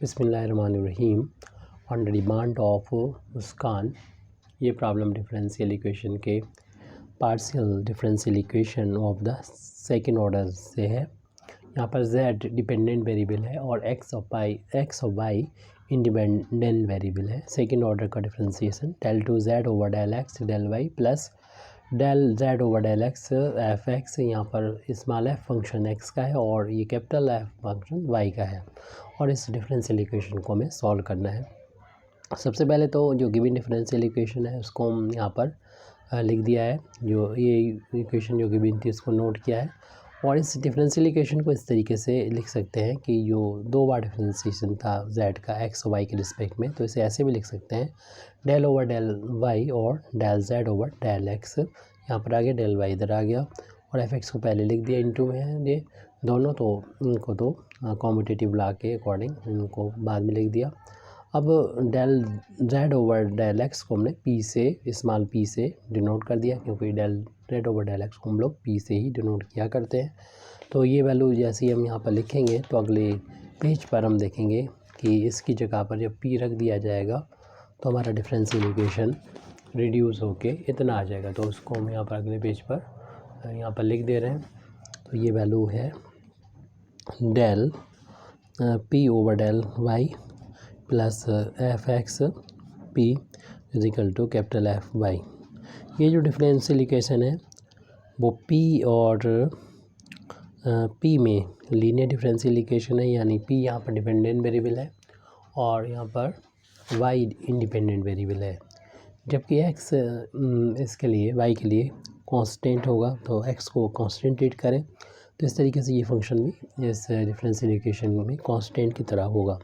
बिस्मिल्लाहिर्रहमानिर्रहीम। On the demand of मुस्कान, ये problem differential equation के partial differential equation of the second order से है। यहाँ पर z डिपेंडेंट वेरिएबल है और x और y इंडिपेंडेंट वेरिएबल है। सेकंड ऑर्डर का differentiation del two z over del x del y plus del z over del x f x, यहाँ पर स्मॉल f फंक्शन x का है और ये कैपिटल f फंक्शन y का है और इस डिफरेंशियल इक्वेशन को हमें सॉल्व करना है। सबसे पहले तो जो गिवन डिफरेंशियल इक्वेशन है उसको हम यहाँ पर लिख दिया है। जो ये इक्वेशन जो गिवन थी उसको नोट किया है और इस डिफरेंशियल इक्वेशन को इस तरीके से लिख सकते हैं कि जो दो बार डिफरेंशिएशन था z का x और y के रिस्पेक्ट में, तो इसे ऐसे भी लिख सकते हैं del ओवर del y और del z over del x। यहाँ पर आ गया del y इधर आ गया और एफ एक्स को पहले लिख दिया, इनटू में है ये दोनों, तो इनको तो कॉम्यूटेटिव ला के अकॉर्डिंग इनको बाद में लिख दिया। अब del z over del x को हमने p से स्मॉल p से डिनोट कर दिया, क्योंकि del z over del x को हम लोग p से ही डिनोट किया करते हैं। तो ये वैल्यू जैसे ही हम यहाँ पर लिखेंगे तो अगले पेज पर हम देखेंगे कि इसकी जगह पर जब p रख दिया जाएगा तो हमारा डिफरेंशियल इक्वेशन रिड्यूस होके इतना आ जाएगा। तो उसको हम यहाँ पर अगले पेज पर यहाँ पर लिख दे रहे हैं। तो ये वैल्यू है del p over del y plus f x p equal to capital F y. ये जो डिफरेंशियल इक्वेशन है वो p और p में लीनियर डिफरेंशियल इक्वेशन है, यानी p यहाँ पर डिपेंडेंट वेरिएबल है और यहाँ पर y इंडिपेंडेंट वेरिएबल है, जबकि x इसके लिए y के लिए कांस्टेंट होगा। तो x को कांस्टेंट ट्रीट करें तो इस तरीके से ये फंक्शन भी इस डिफरेंशियल इक्वेशन में कांस्टेंट की तरह होगा।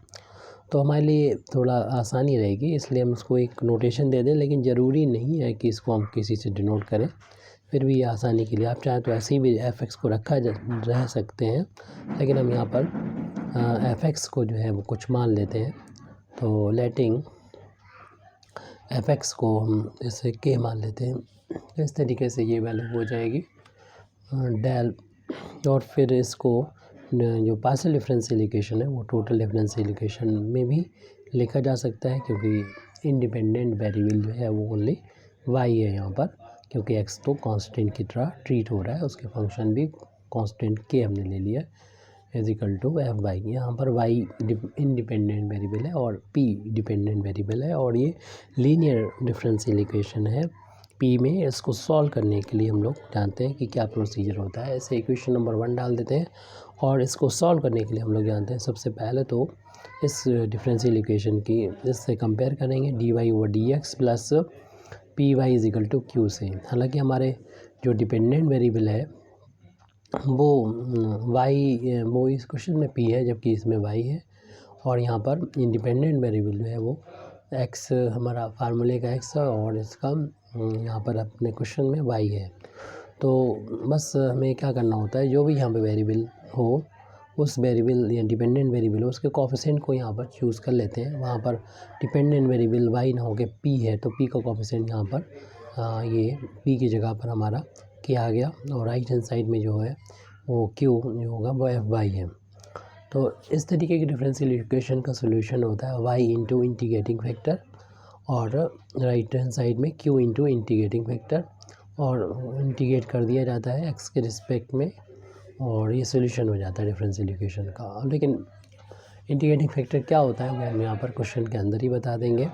तो हमारे लिए थोड़ा आसानी रहेगी, इसलिए हम उसको एक नोटेशन दे दें, लेकिन ज़रूरी नहीं है कि इसको हम किसी से डिनोट करें। फिर भी आसानी के लिए आप चाहें तो ऐसे ही भी एफ एक्स को रह सकते हैं, लेकिन हम यहाँ पर एफ एक्स को जो है वो कुछ मान लेते हैं। तो लेटिंग एफ एक्स को हम इसे के मान लेते हैं। इस तरीके से ये वैल्यू हो जाएगी डेल, और फिर इसको जो पार्शियल डिफरेंशियल इक्वेशन है वो टोटल डिफरेंशियल इक्वेशन में भी लिखा जा सकता है, क्योंकि इंडिपेंडेंट वेरिएबल जो है वो ओनली y है यहाँ पर, क्योंकि x तो कांस्टेंट की तरह ट्रीट हो रहा है, उसके फंक्शन भी कांस्टेंट के हमने ले लिया इजिकल टू एफ वाई। यहाँ पर y इंडिपेंडेंट वेरिएबल है और p डिपेंडेंट वेरिएबल है और ये लीनियर डिफरेंशियल इक्वेशन है। p में इसको सॉल्व करने के लिए हम लोग जानते हैं कि क्या प्रोसीजर होता है। ऐसे इक्वेशन नंबर 1 डाल देते हैं और इसको सॉल्व करने के लिए हम लोग जानते हैं सबसे पहले तो इस डिफरेंशियल इक्वेशन की इससे कंपेयर करेंगे d y over d x plus p y is equal to q से। हालांकि हमारे जो डिपेंडेंट वेरिएबल है वो y, वो इस क्वेश्चन में p है जबकि इसमें y है, और यहाँ पर इंडिपेंडेंट वेरिएबल जो है वो x हमारा फार्मूले का x है और इसका यहाँ पर अपने क्वेश्चन में y है। तो बस हमें क्या करना होता है, जो भी यहाँ पे वेरिएबल हो उस वेरिएबल या डिपेंडेंट वेरिएबल हो उसके कोफिशिएंट को यहाँ पर चूज़ कर लेते हैं। वहाँ पर डिपेंडेंट वेरिएबल y ना हो के p है, तो p का कोफिशिएंट यहाँ पर ये p की जगह पर हमारा k आ गया और राइट हैंड साइड में जो है वो q जो होगा वो एफ वाई है। तो इस तरीके की डिफरेंशियल इक्वेशन का सोल्यूशन होता है y इंटू इंटीग्रेटिंग फैक्टर और राइट हैंड साइड में q इंटू इंटीग्रेटिंग फैक्टर, और इंटीग्रेट कर दिया जाता है x के रिस्पेक्ट में और ये सोल्यूशन हो जाता है डिफरेंशियल इक्वेशन का। लेकिन इंटीग्रेटिंग फैक्टर क्या होता है वो हम यहाँ पर क्वेश्चन के अंदर ही बता देंगे।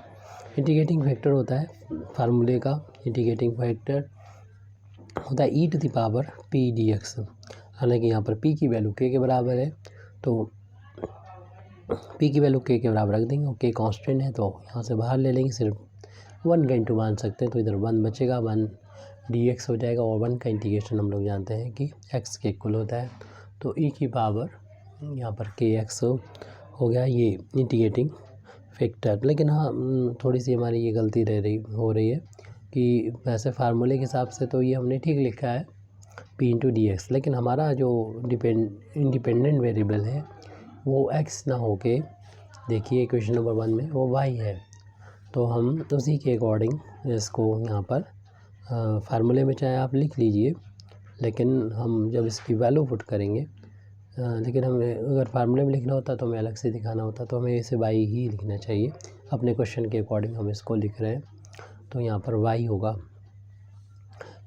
इंटीग्रेटिंग फैक्टर होता है फार्मूले का, इंटीग्रेटिंग फैक्टर होता है e to the power p d x. हालांकि यहाँ पर p की वैल्यू k के बराबर है, तो p की वैल्यू k के बराबर रख देंगे और k कांस्टेंट है तो यहाँ से बाहर ले लेंगे, सिर्फ 1 का इंटू मान सकते हैं, तो इधर 1 बचेगा, 1 dx हो जाएगा और 1 का इंटीग्रेशन हम लोग जानते हैं कि x के इक्वल होता है। तो e की पावर यहाँ पर kx हो गया ये इंटीग्रेटिंग फैक्टर। लेकिन हाँ, थोड़ी सी हमारी ये गलती हो रही है कि वैसे फार्मूले के हिसाब से तो ये हमने ठीक लिखा है p इंटू डी एक्स, लेकिन हमारा जो इंडिपेंडेंट वेरिएबल है वो x ना हो के, देखिए इक्वेशन नंबर 1 में वो y है, तो हम उसी के अकॉर्डिंग इसको यहाँ पर फार्मूले में चाहे आप लिख लीजिए, लेकिन हम जब इसकी वैल्यू पुट करेंगे लेकिन हमें अगर फार्मूले में लिखना होता तो हमें अलग से दिखाना होता, तो हमें इसे वाई ही लिखना चाहिए। अपने क्वेश्चन के अकॉर्डिंग हम इसको लिख रहे हैं, तो यहाँ पर वाई होगा,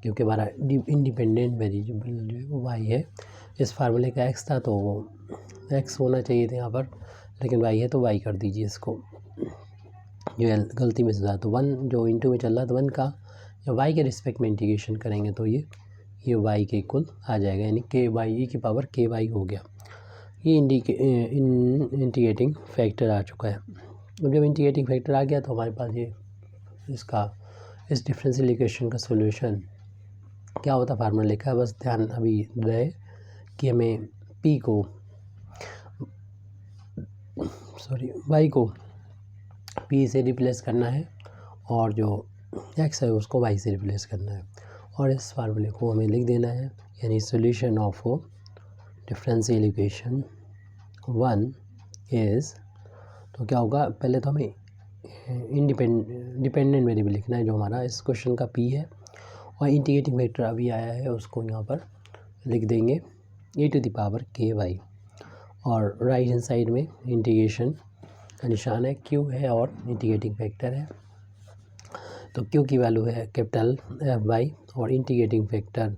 क्योंकि हमारा इंडिपेंडेंट वेरिएबल जो है वो वाई है। इस फार्मूले का एक्स था तो वो एक्स होना चाहिए था यहाँ पर, लेकिन वाई है तो वाई कर दीजिए इसको, जो गलती में से था। तो 1 जो इंटू में चल रहा था 1 का, या वाई के रिस्पेक्ट में इंटीग्रेशन करेंगे तो ये वाई के इक्वल आ जाएगा, यानी के वाई ई की पावर के वाई हो गया। ये इंटीग्रेटिंग फैक्टर आ चुका है। अब जब इंटीग्रेटिंग फैक्टर आ गया तो हमारे पास ये इस डिफरेंशियल इक्वेशन का सॉल्यूशन क्या होता, फार्मूला लिखा है, बस ध्यान अभी रहे कि हमें पी को वाई को पी से रिप्लेस करना है और जो एक्स है उसको वाई से रिप्लेस करना है, और इस फार्मूले को हमें लिख देना है, यानी solution of differential equation 1 is, तो क्या होगा, पहले तो हमें डिपेंडेंट वेरिएबल लिखना है जो हमारा इस क्वेश्चन का पी है, और इंटीग्रेटिंग फैक्टर अभी आया है उसको यहाँ पर लिख देंगे e टू द पावर के वाई, और राइट हैंड साइड में इंटीग्रेशन का निशान है, q है और इंटीग्रेटिंग फैक्टर है। तो q की वैल्यू है कैपिटल एफ वाई, और इंटीग्रेटिंग फैक्टर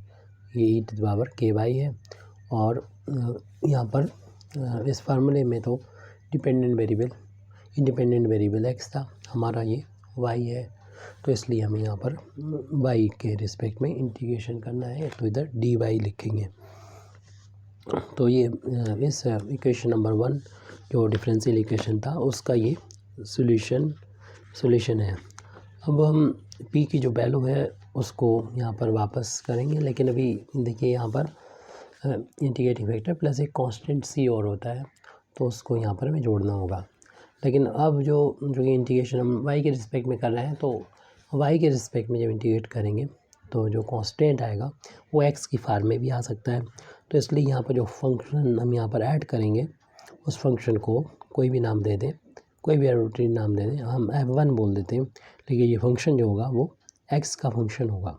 ये e टू द पावर के वाई है। और यहाँ पर इस फार्मूले में तो इंडिपेंडेंट वेरिएबल x था, हमारा ये y है, तो इसलिए हमें यहाँ पर y के रिस्पेक्ट में इंटीग्रेशन करना है, तो इधर dy लिखेंगे। तो ये इस इक्वेशन नंबर 1 जो डिफरेंशियल इक्वेशन था उसका ये सॉल्यूशन है। अब हम p की जो वैल्यू है उसको यहाँ पर वापस करेंगे, लेकिन अभी देखिए यहाँ पर इंटीग्रेटिंग फैक्टर प्लस एक कांस्टेंट c और होता है, तो उसको यहाँ पर हमें जोड़ना होगा। लेकिन अब जो ये इंटीग्रेशन हम y के रिस्पेक्ट में कर रहे हैं, तो y के रिस्पेक्ट में जब इंटीग्रेट करेंगे तो जो कांस्टेंट आएगा वो x की फॉर्म में भी आ सकता है। तो इसलिए यहाँ पर जो फंक्शन हम यहाँ पर ऐड करेंगे उस फंक्शन को कोई भी नाम दे दें, कोई भी आर्बिट्रेरी नाम दे दें, हम f1 बोल देते हैं, लेकिन ये फंक्शन जो होगा वो x का फंक्शन होगा।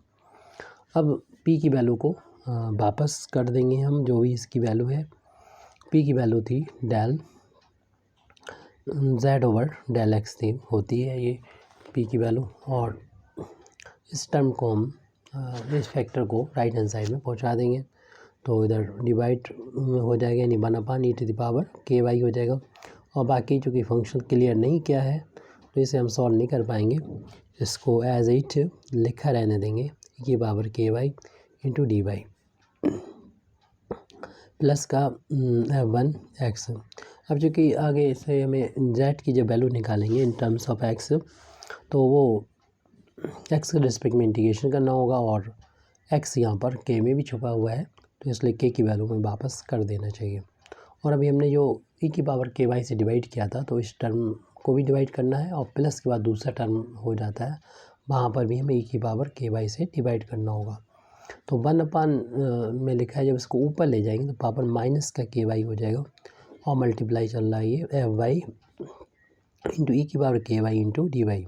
अब p की वैल्यू को वापस कर देंगे हम, जो भी इसकी वैल्यू है, p की वैल्यू थी del z over del x थी, होती है ये p की वैल्यू, और इस टर्म को हम इस फैक्टर को राइट हैंड साइड में पहुंचा देंगे, तो इधर डिवाइड हो जाएगा, यानी 1/e टू द पावर के वाई हो जाएगा। और बाकी चूँकि फंक्शन क्लियर नहीं किया है तो इसे हम सॉल्व नहीं कर पाएंगे, इसको एज इट लिखा रहने देंगे, e की पावर के y into d y plus का f1 x। अब चूँकि आगे से हमें z की जब वैल्यू निकालेंगे इन टर्म्स ऑफ x, तो वो x के रिस्पेक्ट में इंटीग्रेशन करना होगा, और x यहाँ पर k में भी छुपा हुआ है, तो इसलिए k की वैल्यू में वापस कर देना चाहिए। और अभी हमने जो e की पावर के वाई से डिवाइड किया था, तो इस टर्म को भी डिवाइड करना है, और प्लस के बाद दूसरा टर्म हो जाता है, वहाँ पर भी हमें e की पावर के वाई से डिवाइड करना होगा। तो 1/, में लिखा है, जब इसको ऊपर ले जाएंगे तो पावर माइनस का के वाई हो जाएगा, और मल्टीप्लाई चल रहा है ये एफ वाई इंटू ई की पावर के वाई इंटू डी वाई।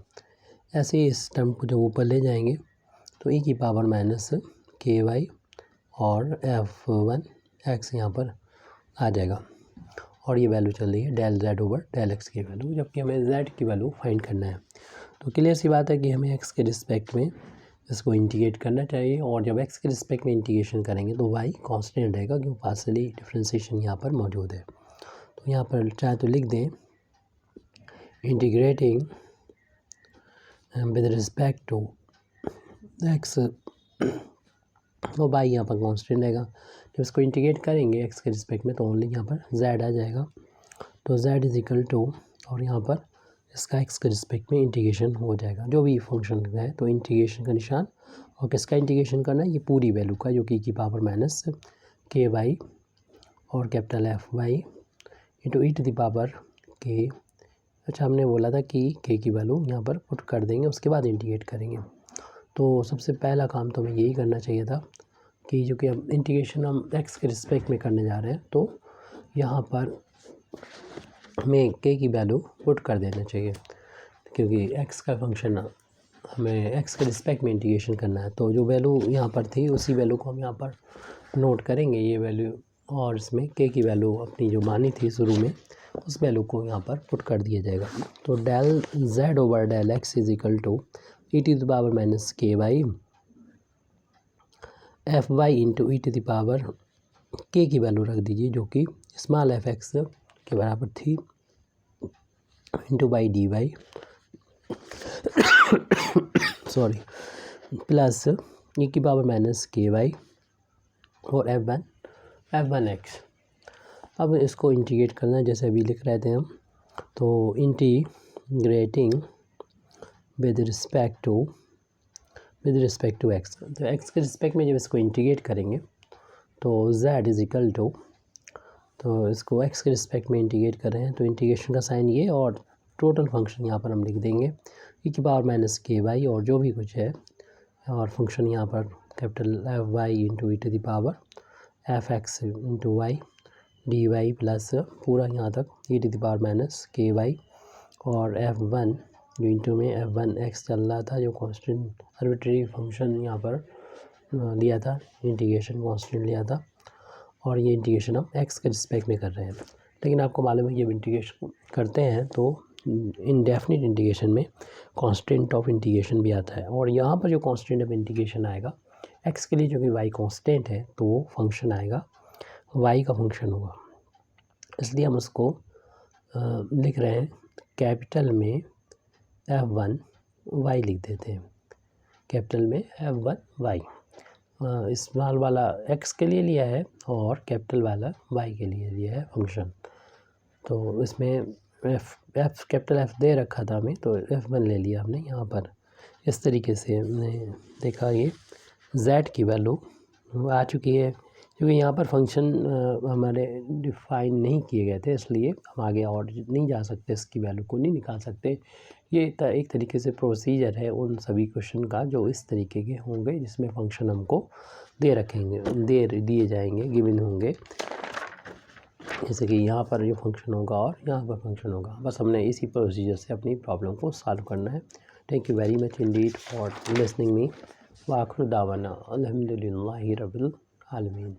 ऐसे ही इस टर्म को जब ऊपर ले जाएंगे तो e की पावर माइनस के वाई और f1 x यहाँ पर आ जाएगा, और ये वैल्यू चल रही है del z over del x की वैल्यू, जबकि हमें z की वैल्यू फाइंड करना है। तो क्लियर सी बात है कि हमें x के रिस्पेक्ट में इसको इंटीग्रेट करना चाहिए, और जब x के रिस्पेक्ट में इंटीग्रेशन करेंगे तो y कांस्टेंट रहेगा, क्योंकि पार्शियली डिफरेंशिएशन यहाँ पर मौजूद है। तो यहाँ पर चाहे तो लिख दें integrating with respect to x, तो y यहाँ पर कांस्टेंट रहेगा। जब इसको इंटीग्रेट करेंगे x के रिस्पेक्ट में तो ओनली यहाँ पर z आ जाएगा, तो z इज इक्वल टू, और यहाँ पर इसका x के रिस्पेक्ट में इंटीग्रेशन हो जाएगा, जो भी फंक्शन है, तो इंटीग्रेशन का निशान, और किसका इंटीग्रेशन करना है, ये पूरी वैल्यू का, जो कि की पावर माइनस के वाई और capital F y into e to the power k. अच्छा, हमने बोला था कि के की वैल्यू यहाँ पर पुट कर देंगे, उसके बाद इंटीग्रेट करेंगे। तो सबसे पहला काम तो हमें यही करना चाहिए था कि जो कि हम इंटीग्रेशन हम x के रिस्पेक्ट में करने जा रहे हैं, तो यहाँ पर हमें k की वैल्यू पुट कर देना चाहिए, क्योंकि x का फंक्शन हमें x के रिस्पेक्ट में इंटीग्रेशन करना है। तो जो वैल्यू यहाँ पर थी उसी वैल्यू को हम यहाँ पर नोट करेंगे, ये वैल्यू और इसमें के की वैल्यू अपनी जो मानी थी शुरू में उस वैल्यू को यहाँ पर पुट कर दिया जाएगा। तो del z over del x is equal to e to the power minus k by f y into e to the power k की वैल्यू रख दीजिए जो कि स्मॉल एफ एक्स के बराबर थी into by d y sorry plus e की power minus k y और एफ वन एक्स। अब इसको इंटीग्रेट करना है जैसे अभी लिख रहे थे हम, तो integrating with respect to x, तो एक्स के रिस्पेक्ट में जब इसको इंटीग्रेट करेंगे तो z इज इक्वल टू, तो इसको x के रिस्पेक्ट में इंटीग्रेट कर रहे हैं तो इंटीग्रेशन का साइन ये और टोटल फंक्शन यहाँ पर हम लिख देंगे ई की पावर माइनस के वाई और जो भी कुछ है और फंक्शन यहाँ पर capital F y into e to the power f x into y d y plus पूरा यहाँ तक e to the power minus k y और एफ वन जो इंटू में एफ वन एक्स चल रहा था जो कांस्टेंट आर्बिट्रेरी फंक्शन यहाँ पर लिया था, इंटीग्रेशन कांस्टेंट लिया था और ये इंटीग्रेशन हम एक्स के रिस्पेक्ट में कर रहे हैं। लेकिन आपको मालूम है जब इंटीग्रेशन करते हैं तो इनडेफिनिट इंटीग्रेशन में कांस्टेंट ऑफ इंटीग्रेशन भी आता है और यहाँ पर जो कांस्टेंट ऑफ इंटीग्रेशन आएगा एक्स के लिए जो कि वाई कांस्टेंट है तो वो फंक्शन आएगा वाई का फंक्शन होगा, इसलिए हम उसको लिख रहे हैं कैपिटल में एफ वन वाई लिख देते हैं, कैपिटल में एफ वन वाई स्मॉल वाला एक्स के लिए लिया है और कैपिटल वाला वाई के लिए लिया है फंक्शन। तो इसमें एफ कैपिटल एफ दे रखा था हमें तो एफ वन ले लिया हमने यहाँ पर। इस तरीके से हमने देखा ये z की वैल्यू आ चुकी है क्योंकि यहाँ पर फंक्शन हमारे डिफाइन नहीं किए गए थे इसलिए हम आगे और नहीं जा सकते, इसकी वैल्यू को नहीं निकाल सकते। ये एक तरीके से प्रोसीजर है उन सभी क्वेश्चन का जो इस तरीके के होंगे जिसमें फंक्शन हमको दिए जाएंगे गिवन होंगे, जैसे कि यहाँ पर जो फंक्शन होगा और यहाँ पर फंक्शन होगा। बस हमने इसी प्रोसीजर से अपनी प्रॉब्लम को सॉल्व करना है। Thank you very much indeed for listening me. वाखिर दावाना अल्हम्दुलिल्लाहि रब्बिल आलमीन।